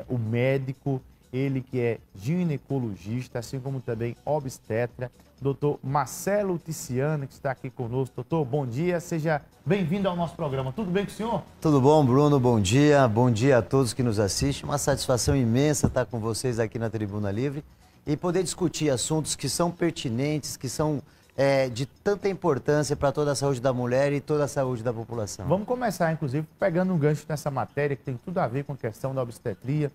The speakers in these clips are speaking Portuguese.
o médico, ele que é ginecologista, assim como também obstetra, doutor Marcelo Ticiano, que está aqui conosco. Doutor, bom dia, seja bem-vindo ao nosso programa. Tudo bem com o senhor? Tudo bom, Bruno? Bom dia a todos que nos assistem. Uma satisfação imensa estar com vocês aqui na Tribuna Livre e poder discutir assuntos que são pertinentes, que são de tanta importância para toda a saúde da mulher e toda a saúde da população. Vamos começar, inclusive, pegando um gancho nessa matéria que tem tudo a ver com a questão da obstetria,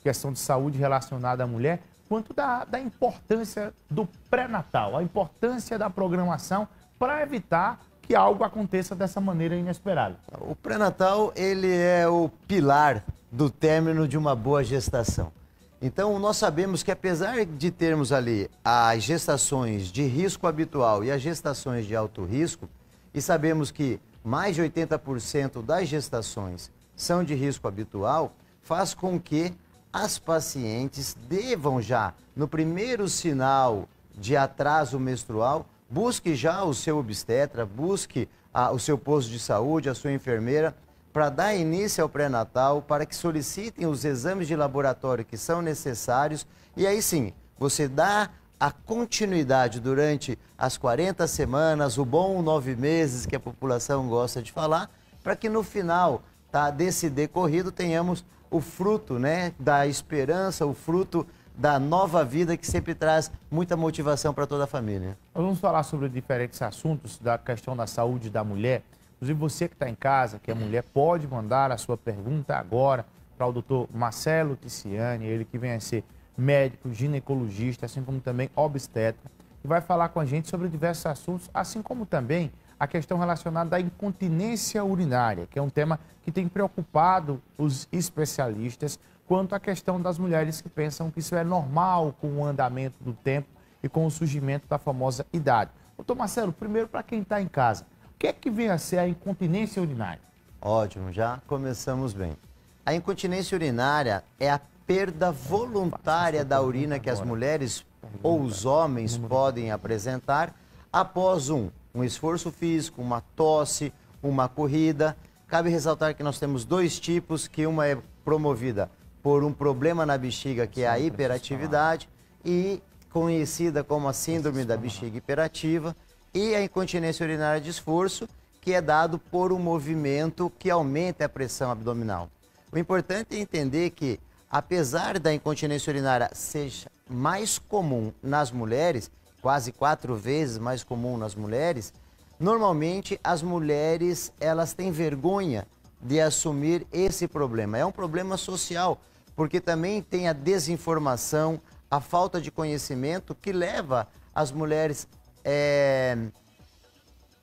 questão de saúde relacionada à mulher, quanto da importância do pré-natal, a importância da programação para evitar que algo aconteça dessa maneira inesperada. O pré-natal, ele é o pilar do término de uma boa gestação. Então, nós sabemos que apesar de termos ali as gestações de risco habitual e as gestações de alto risco, e sabemos que mais de 80% das gestações são de risco habitual, faz com que as pacientes devam já, no primeiro sinal de atraso menstrual, busque já o seu obstetra, busque o seu posto de saúde, a sua enfermeira, para dar início ao pré-natal, para que solicitem os exames de laboratório que são necessários e aí sim, você dá a continuidade durante as 40 semanas, o bom 9 meses que a população gosta de falar, para que no final desse decorrido tenhamos o fruto, né, da esperança, o fruto da nova vida que sempre traz muita motivação para toda a família. Nós vamos falar sobre diferentes assuntos da questão da saúde da mulher. Inclusive você que está em casa, que é mulher, pode mandar a sua pergunta agora para o doutor Marcelo Ticiani, ele que vem a ser médico, ginecologista, assim como também obstetra, e vai falar com a gente sobre diversos assuntos, assim como também a questão relacionada à incontinência urinária, que é um tema que tem preocupado os especialistas quanto à questão das mulheres que pensam que isso é normal com o andamento do tempo e com o surgimento da famosa idade. Doutor Marcelo, primeiro para quem está em casa, o que é que vem a ser a incontinência urinária? Ótimo, já começamos bem. A incontinência urinária é a perda voluntária da urina que as mulheres ou os homens podem apresentar após um esforço físico, uma tosse, uma corrida. Cabe ressaltar que nós temos dois tipos, que uma é promovida por um problema na bexiga, que é a hiperatividade, e conhecida como a síndrome da bexiga hiperativa, e a incontinência urinária de esforço, que é dado por um movimento que aumenta a pressão abdominal. O importante é entender que, apesar da incontinência urinária seja mais comum nas mulheres, quase 4 vezes mais comum nas mulheres, normalmente as mulheres elas têm vergonha de assumir esse problema. É um problema social, porque também tem a desinformação, a falta de conhecimento que leva as mulheres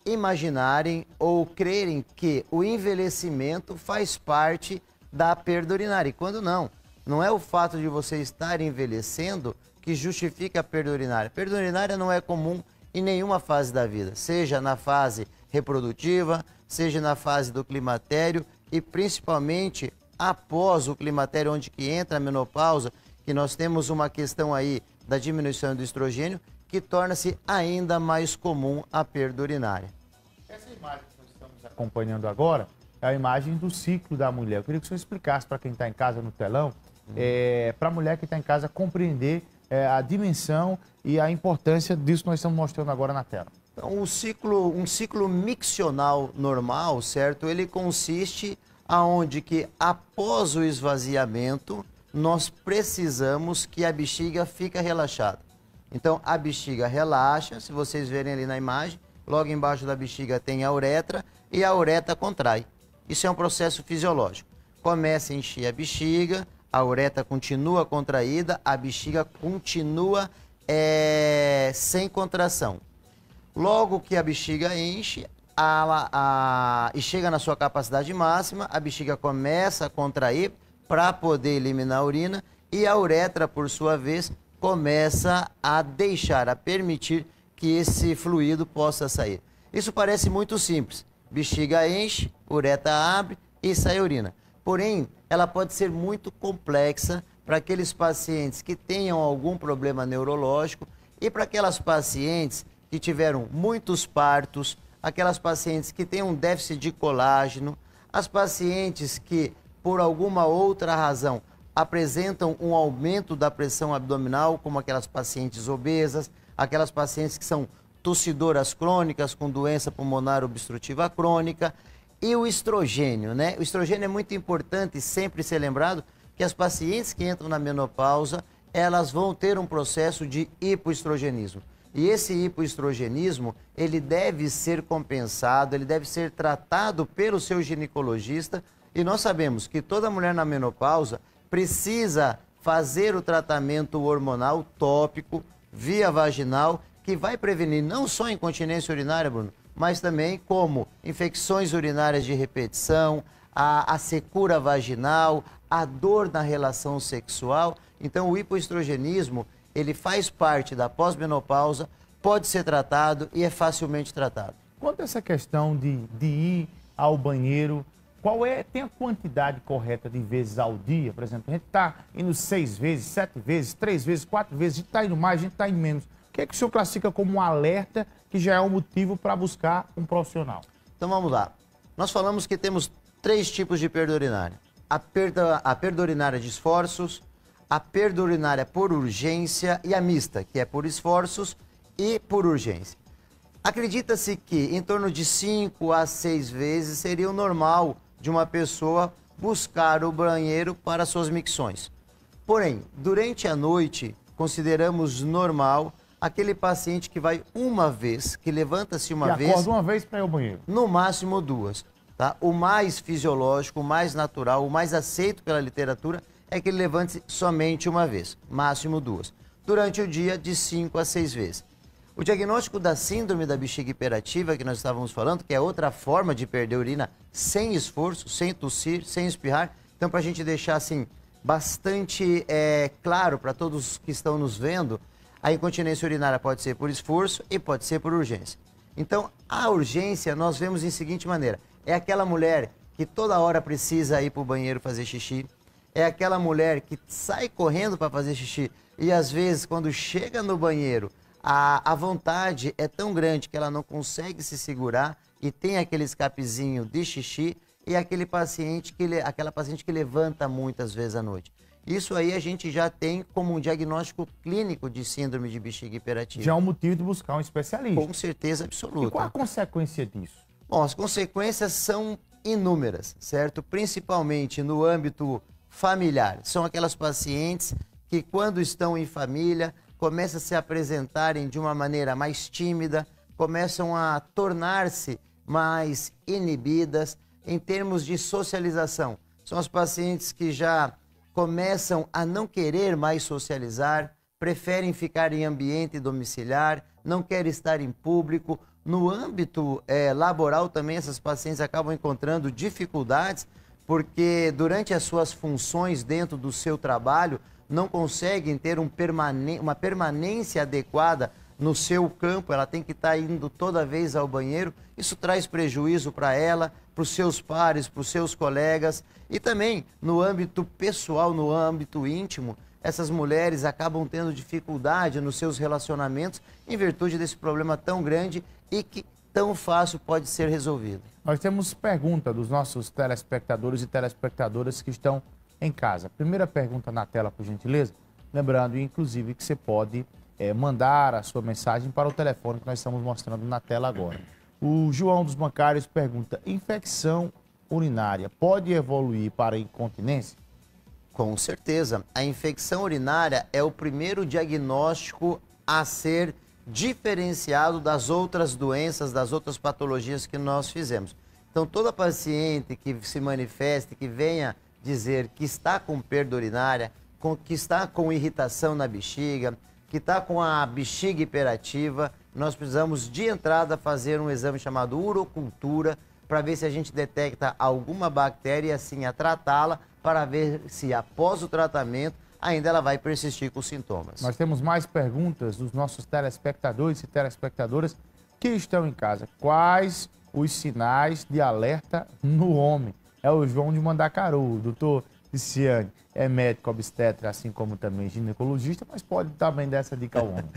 imaginarem ou crerem que o envelhecimento faz parte da perda urinária. E quando não é o fato de você estar envelhecendo que justifica a perda urinária. A perda urinária não é comum em nenhuma fase da vida, seja na fase reprodutiva, seja na fase do climatério e principalmente após o climatério, onde que entra a menopausa, que nós temos uma questão aí da diminuição do estrogênio, que torna-se ainda mais comum a perda urinária. Essa imagem que nós estamos acompanhando agora é a imagem do ciclo da mulher. Eu queria que o senhor explicasse para quem está em casa no telão, para a mulher que está em casa compreender a dimensão e a importância disso que nós estamos mostrando agora na tela. Então, um ciclo miccional normal, certo? Ele consiste aonde que após o esvaziamento, nós precisamos que a bexiga fique relaxada. Então, a bexiga relaxa, se vocês verem ali na imagem, logo embaixo da bexiga tem a uretra e a uretra contrai. Isso é um processo fisiológico. Começa a encher a bexiga, a uretra continua contraída, a bexiga continua sem contração. Logo que a bexiga enche e chega na sua capacidade máxima, a bexiga começa a contrair para poder eliminar a urina e a uretra, por sua vez, começa a permitir que esse fluido possa sair. Isso parece muito simples. Bexiga enche, uretra abre e sai a urina. Porém, ela pode ser muito complexa para aqueles pacientes que tenham algum problema neurológico e para aquelas pacientes que tiveram muitos partos, aquelas pacientes que têm um déficit de colágeno, as pacientes que, por alguma outra razão, apresentam um aumento da pressão abdominal, como aquelas pacientes obesas, aquelas pacientes que são tossidoras crônicas com doença pulmonar obstrutiva crônica. E o estrogênio, né? O estrogênio é muito importante sempre ser lembrado que as pacientes que entram na menopausa, elas vão ter um processo de hipoestrogenismo. E esse hipoestrogenismo, ele deve ser compensado, ele deve ser tratado pelo seu ginecologista. E nós sabemos que toda mulher na menopausa precisa fazer o tratamento hormonal tópico, via vaginal, que vai prevenir não só a incontinência urinária, Bruno, mas também como infecções urinárias de repetição, a secura vaginal, a dor na relação sexual. Então o hipoestrogenismo, ele faz parte da pós-menopausa, pode ser tratado e é facilmente tratado. Quanto a essa questão de ir ao banheiro, tem a quantidade correta de vezes ao dia? Por exemplo, a gente está indo 6 vezes, 7 vezes, 3 vezes, 4 vezes, a gente está indo mais, a gente está indo menos. O que é que o senhor classifica como um alerta que já é um motivo para buscar um profissional? Então vamos lá. Nós falamos que temos 3 tipos de perda urinária. A perda urinária de esforços, a perda urinária por urgência e a mista, que é por esforços e por urgência. Acredita-se que em torno de 5 a 6 vezes seria o normal de uma pessoa buscar o banheiro para suas micções. Porém, durante a noite, consideramos normal aquele paciente que vai uma vez, que levanta-se uma vez... acorda uma vez para ir ao banheiro. No máximo 2. Tá? O mais fisiológico, o mais natural, o mais aceito pela literatura é que ele levante somente uma vez, máximo 2. Durante o dia, de 5 a 6 vezes. O diagnóstico da síndrome da bexiga hiperativa, que nós estávamos falando, que é outra forma de perder urina sem esforço, sem tossir, sem espirrar. Então, para a gente deixar assim bastante claro para todos que estão nos vendo, a incontinência urinária pode ser por esforço e pode ser por urgência. Então, a urgência nós vemos em seguinte maneira. É aquela mulher que toda hora precisa ir para o banheiro fazer xixi. É aquela mulher que sai correndo para fazer xixi e às vezes quando chega no banheiro, a vontade é tão grande que ela não consegue se segurar e tem aquele escapezinho de xixi e aquela paciente que levanta muitas vezes à noite. Isso aí a gente já tem como um diagnóstico clínico de síndrome de bexiga hiperativa. Já é um motivo de buscar um especialista. Com certeza absoluta. E qual a consequência disso? Bom, as consequências são inúmeras, certo? Principalmente no âmbito familiar. São aquelas pacientes que quando estão em família começam a se apresentarem de uma maneira mais tímida, começam a tornar-se mais inibidas em termos de socialização. São as pacientes que já começam a não querer mais socializar, preferem ficar em ambiente domiciliar, não querem estar em público. No âmbito laboral também essas pacientes acabam encontrando dificuldades porque durante as suas funções dentro do seu trabalho não conseguem ter uma permanência adequada no seu campo, ela tem que estar indo toda vez ao banheiro. Isso traz prejuízo para ela, para os seus pares, para os seus colegas e também no âmbito pessoal, no âmbito íntimo. Essas mulheres acabam tendo dificuldade nos seus relacionamentos em virtude desse problema tão grande e que tão fácil pode ser resolvido. Nós temos pergunta dos nossos telespectadores e telespectadoras que estão em casa. Primeira pergunta na tela, por gentileza. Lembrando, inclusive, que você pode mandar a sua mensagem para o telefone que nós estamos mostrando na tela agora. O João dos Bancários pergunta: infecção urinária pode evoluir para incontinência? Com certeza. A infecção urinária é o primeiro diagnóstico a ser diferenciado das outras doenças, das outras patologias que nós fizemos. Então, toda paciente que se manifeste, que venha dizer que está com perda urinária, que está com irritação na bexiga, que está com a bexiga hiperativa, nós precisamos de entrada fazer um exame chamado urocultura para ver se a gente detecta alguma bactéria e assim a tratá-la para ver se após o tratamento ainda ela vai persistir com os sintomas. Nós temos mais perguntas dos nossos telespectadores e telespectadoras que estão em casa. Quais os sinais de alerta no homem? É o João de Mandacaru, o doutor Ticiane. É médico obstetra, assim como também ginecologista, mas pode também dar essa dica ao homem.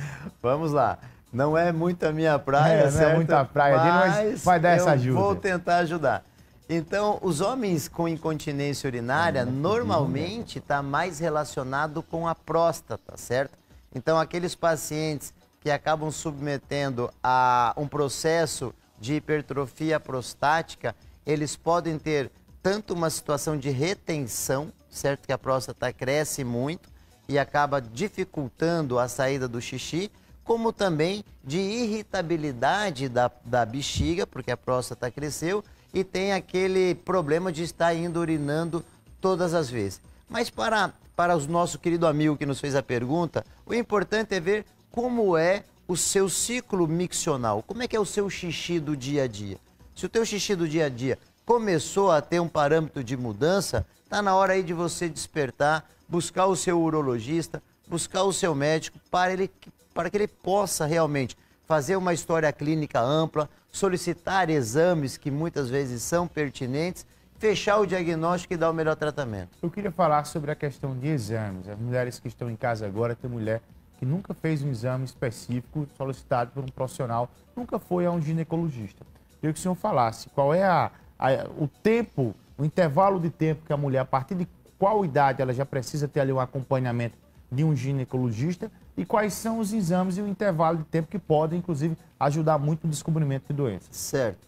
Vamos lá. Não é muito a minha praia, certo? Não é muito a praia dele, mas vai dar essa ajuda. Vou tentar ajudar. Então, os homens com incontinência urinária normalmente está mais relacionado com a próstata, certo? Então, aqueles pacientes que acabam submetendo a um processo de hipertrofia prostática, eles podem ter tanto uma situação de retenção, certo? Que a próstata cresce muito e acaba dificultando a saída do xixi, como também de irritabilidade da bexiga, porque a próstata cresceu e tem aquele problema de estar indo urinando todas as vezes. Mas para o nosso querido amigo que nos fez a pergunta, o importante é ver como é o seu ciclo miccional, como é que é o seu xixi do dia a dia. Se o teu xixi do dia a dia começou a ter um parâmetro de mudança, está na hora aí de você despertar, buscar o seu urologista, buscar o seu médico para que ele possa realmente fazer uma história clínica ampla, solicitar exames que muitas vezes são pertinentes, fechar o diagnóstico e dar o melhor tratamento. Eu queria falar sobre a questão de exames. As mulheres que estão em casa agora, tem mulher que nunca fez um exame específico solicitado por um profissional, nunca foi a um ginecologista. Eu queria que o senhor falasse qual é o tempo, o intervalo de tempo que a mulher, a partir de qual idade ela já precisa ter ali um acompanhamento de um ginecologista e quais são os exames e o intervalo de tempo que podem, inclusive, ajudar muito no descobrimento de doenças. Certo.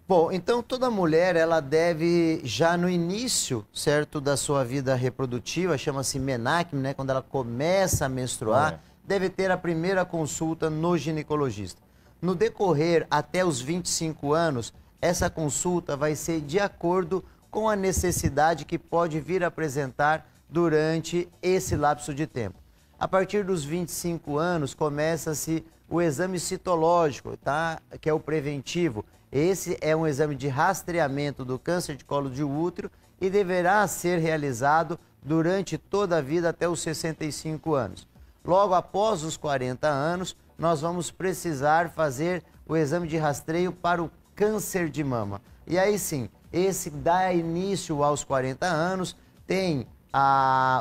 Bom, então toda mulher, ela deve, já no início, certo, da sua vida reprodutiva, chama-se menacme, né, quando ela começa a menstruar, deve ter a primeira consulta no ginecologista. No decorrer até os 25 anos, essa consulta vai ser de acordo com a necessidade que pode vir a apresentar durante esse lapso de tempo. A partir dos 25 anos, começa-se o exame citológico, tá? Que é o preventivo. Esse é um exame de rastreamento do câncer de colo de útero e deverá ser realizado durante toda a vida até os 65 anos. Logo após os 40 anos, nós vamos precisar fazer o exame de rastreio para o câncer de mama. E aí sim, esse dá início aos 40 anos, tem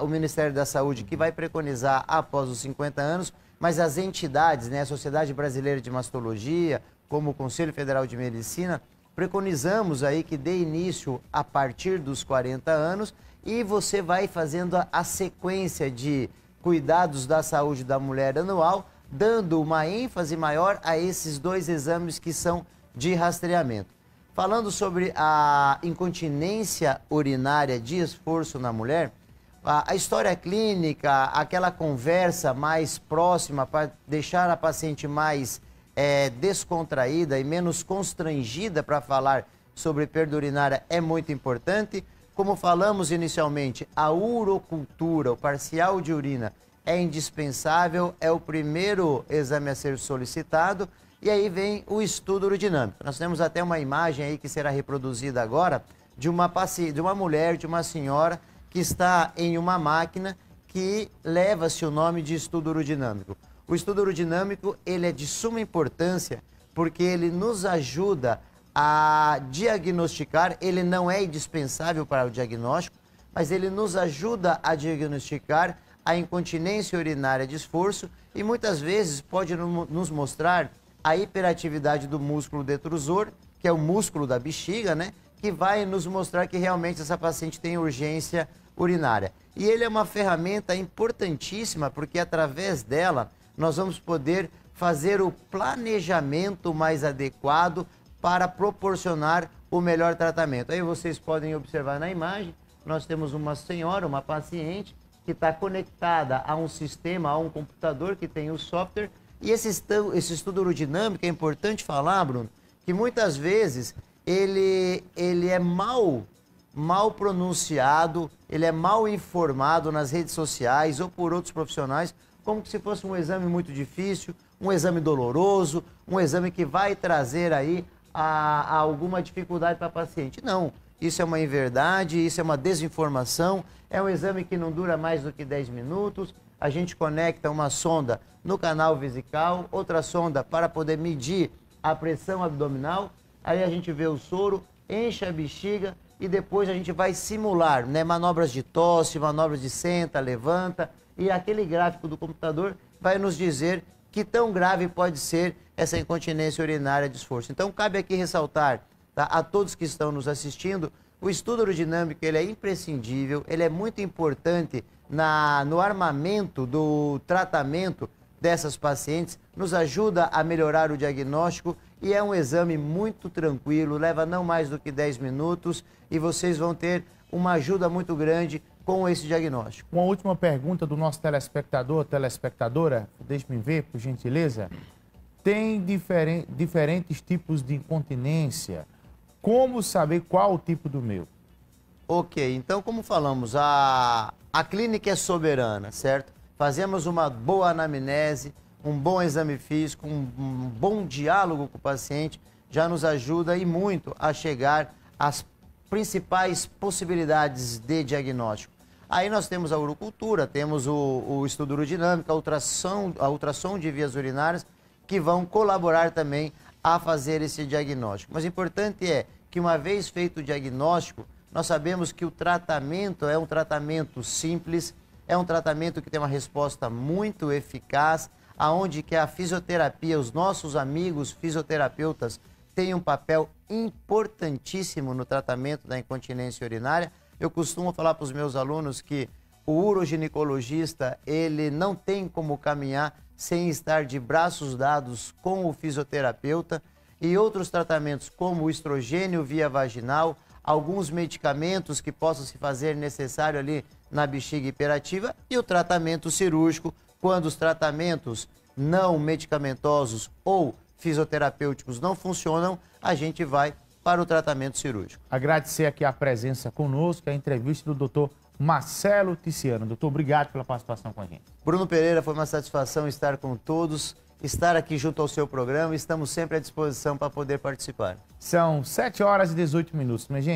o Ministério da Saúde que vai preconizar após os 50 anos, mas as entidades, né, a Sociedade Brasileira de Mastologia, como o Conselho Federal de Medicina, preconizamos aí que dê início a partir dos 40 anos e você vai fazendo a sequência de cuidados da saúde da mulher anual, dando uma ênfase maior a esses dois exames que são de rastreamento. Falando sobre a incontinência urinária de esforço na mulher, a história clínica, aquela conversa mais próxima para deixar a paciente mais descontraída e menos constrangida para falar sobre perda urinária é muito importante. Como falamos inicialmente, a urocultura, o parcial de urina, é indispensável, é o primeiro exame a ser solicitado. E aí vem o estudo urodinâmico. Nós temos até uma imagem aí que será reproduzida agora de uma mulher, de uma senhora que está em uma máquina que leva-se o nome de estudo urodinâmico. O estudo urodinâmico, ele é de suma importância porque ele nos ajuda a diagnosticar, ele não é indispensável para o diagnóstico, mas ele nos ajuda a diagnosticar a incontinência urinária de esforço e muitas vezes pode nos mostrar a hiperatividade do músculo detrusor, que é o músculo da bexiga, né? Que vai nos mostrar que realmente essa paciente tem urgência urinária. E ele é uma ferramenta importantíssima, porque através dela nós vamos poder fazer o planejamento mais adequado para proporcionar o melhor tratamento. Aí vocês podem observar na imagem, nós temos uma senhora, uma paciente, que está conectada a um sistema, a um computador que tem o software. E esse estudo urodinâmico é importante falar, Bruno, que muitas vezes ele é mal pronunciado, ele é mal informado nas redes sociais ou por outros profissionais, como se fosse um exame muito difícil, um exame doloroso, um exame que vai trazer aí alguma dificuldade para a paciente. Não, isso é uma inverdade, isso é uma desinformação, é um exame que não dura mais do que 10 minutos, a gente conecta uma sonda no canal vesical, outra sonda para poder medir a pressão abdominal, aí a gente vê o soro, enche a bexiga e depois a gente vai simular, né, manobras de tosse, manobras de senta, levanta, e aquele gráfico do computador vai nos dizer que tão grave pode ser essa incontinência urinária de esforço. Então cabe aqui ressaltar tá? A todos que estão nos assistindo, o estudo aerodinâmico ele é imprescindível, ele é muito importante no armamento do tratamento dessas pacientes, nos ajuda a melhorar o diagnóstico e é um exame muito tranquilo, leva não mais do que 10 minutos e vocês vão ter uma ajuda muito grande com esse diagnóstico. Uma última pergunta do nosso telespectador, telespectadora, deixe-me ver, por gentileza. Tem diferentes tipos de incontinência. Como saber qual o tipo do meu? Ok, então como falamos, a clínica é soberana, certo? Fazemos uma boa anamnese, um bom exame físico, um bom diálogo com o paciente, já nos ajuda e muito a chegar às principais possibilidades de diagnóstico. Aí nós temos a urocultura, temos o estudo urodinâmico, a ultrassom de vias urinárias, que vão colaborar também a fazer esse diagnóstico. Mas o importante é que uma vez feito o diagnóstico, nós sabemos que o tratamento é um tratamento simples, é um tratamento que tem uma resposta muito eficaz, aonde que a fisioterapia, os nossos amigos fisioterapeutas têm um papel importantíssimo no tratamento da incontinência urinária. Eu costumo falar para os meus alunos que o uroginecologista, ele não tem como caminhar sem estar de braços dados com o fisioterapeuta e outros tratamentos como o estrogênio via vaginal, alguns medicamentos que possam se fazer necessário ali na bexiga hiperativa e o tratamento cirúrgico, quando os tratamentos não medicamentosos ou fisioterapêuticos não funcionam, a gente vai para o tratamento cirúrgico. Agradecer aqui a presença conosco, a entrevista do Dr. Marcelo Ticiano. Doutor, obrigado pela participação com a gente. Bruno Pereira, foi uma satisfação estar com todos, estar aqui junto ao seu programa. Estamos sempre à disposição para poder participar. São 7 horas e 18 minutos, minha gente.